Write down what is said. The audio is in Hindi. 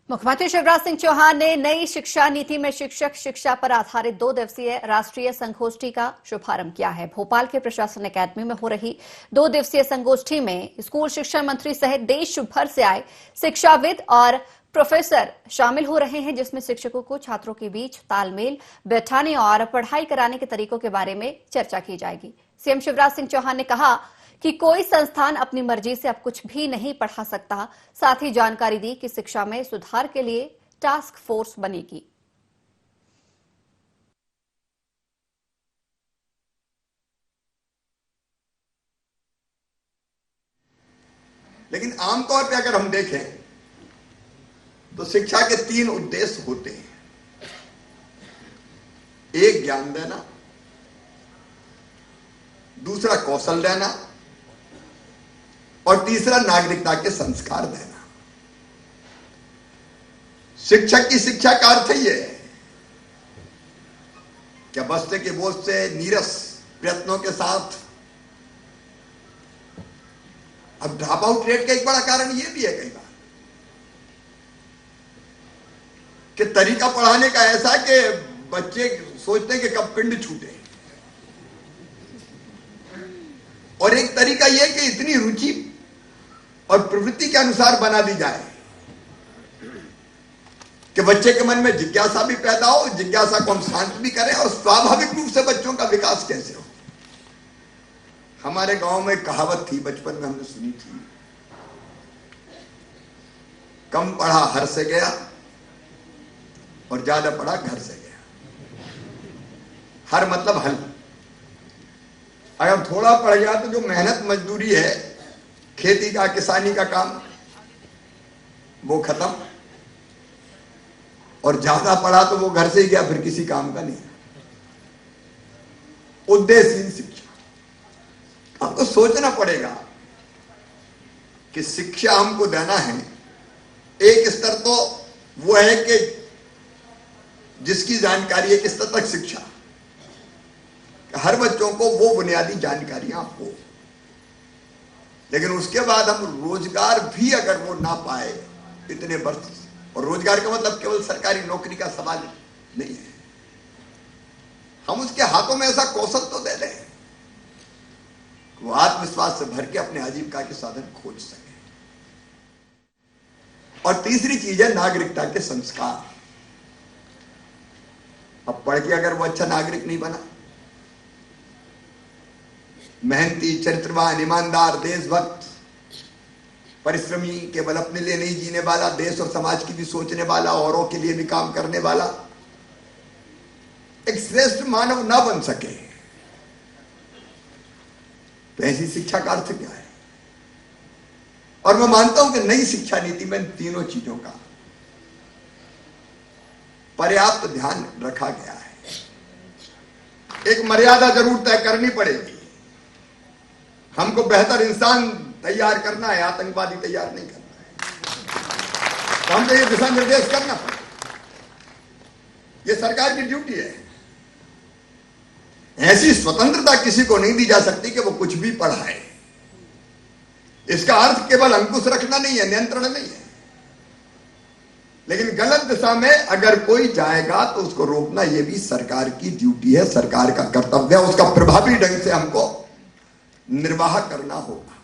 मुख्यमंत्री शिवराज सिंह चौहान ने नई शिक्षा नीति में शिक्षक शिक्षा पर आधारित 2 दिवसीय राष्ट्रीय संगोष्ठी का शुभारंभ किया है। भोपाल के प्रशासन अकादमी में हो रही 2 दिवसीय संगोष्ठी में स्कूल शिक्षा मंत्री सहित देश भर से आए शिक्षाविद और प्रोफेसर शामिल हो रहे हैं, जिसमें शिक्षकों को छात्रों के बीच तालमेल बैठाने और पढ़ाई कराने के तरीकों के बारे में चर्चा की जाएगी। सीएम शिवराज सिंह चौहान ने कहा कि कोई संस्थान अपनी मर्जी से अब कुछ भी नहीं पढ़ा सकता। साथ ही जानकारी दी कि शिक्षा में सुधार के लिए टास्क फोर्स बनेगी। लेकिन आमतौर पे अगर हम देखें तो शिक्षा के 3 उद्देश्य होते हैं। एक, ज्ञान देना, दूसरा कौशल देना और तीसरा नागरिकता के संस्कार देना। शिक्षक की शिक्षा का अर्थ ही है क्या बस्ते के बोझ से नीरस प्रयत्नों के साथ। अब ड्रॉप आउट रेट का एक बड़ा कारण यह भी है कई बार कि तरीका पढ़ाने का ऐसा कि बच्चे सोचते हैं कि कब पिंड छूटे, और एक तरीका यह कि इतनी रुचि और प्रवृत्ति के अनुसार बना दी जाए कि बच्चे के मन में जिज्ञासा भी पैदा हो, जिज्ञासा को हम शांत भी करें और स्वाभाविक रूप से बच्चों का विकास कैसे हो। हमारे गांव में कहावत थी, बचपन में हमने सुनी थी, कम पढ़ा हर से गया और ज्यादा पढ़ा घर से गया। हर मतलब हल। अगर थोड़ा पढ़ गया तो जो मेहनत मजदूरी है, खेती का किसानी का काम, वो खत्म, और ज्यादा पढ़ा तो वो घर से ही गया, फिर किसी काम का नहीं। उद्देश्यहीन शिक्षा। अब तो सोचना पड़ेगा कि शिक्षा हमको देना है। एक स्तर तो वो है कि जिसकी जानकारी एक स्तर तक शिक्षा, हर बच्चों को वो बुनियादी जानकारियां हो, लेकिन उसके बाद हम रोजगार भी अगर वो ना पाए इतने वर्ष, और रोजगार का मतलब केवल सरकारी नौकरी का सवाल नहीं है, हम उसके हाथों में ऐसा कौशल तो दे दें वो आत्मविश्वास से भर के अपने आजीविका के साधन खोज सके। और तीसरी चीज है नागरिकता के संस्कार। अब पढ़ के अगर वो अच्छा नागरिक नहीं बना, मेहनती, चरित्रवान, ईमानदार, देशभक्त, परिश्रमी, केवल अपने लिए नहीं जीने वाला, देश और समाज की भी सोचने वाला, औरों के लिए भी काम करने वाला एक श्रेष्ठ मानव ना बन सके, तो ऐसी शिक्षा का अर्थ क्या है। और मैं मानता हूं कि नई शिक्षा नीति में इन तीनों चीजों का पर्याप्त ध्यान रखा गया है। एक मर्यादा जरूर तय करनी पड़ेगी। हमको बेहतर इंसान तैयार करना है, आतंकवादी तैयार नहीं करना है। तो हमको ये दिशा निर्देश करना पड़ेगा, ये सरकार की ड्यूटी है। ऐसी स्वतंत्रता किसी को नहीं दी जा सकती कि वो कुछ भी पढ़ाए। इसका अर्थ केवल अंकुश रखना नहीं है, नियंत्रण नहीं है, लेकिन गलत दिशा में अगर कोई जाएगा तो उसको रोकना ये भी सरकार की ड्यूटी है, सरकार का कर्तव्य है। उसका प्रभावी ढंग से हमको निर्वाह करना होगा।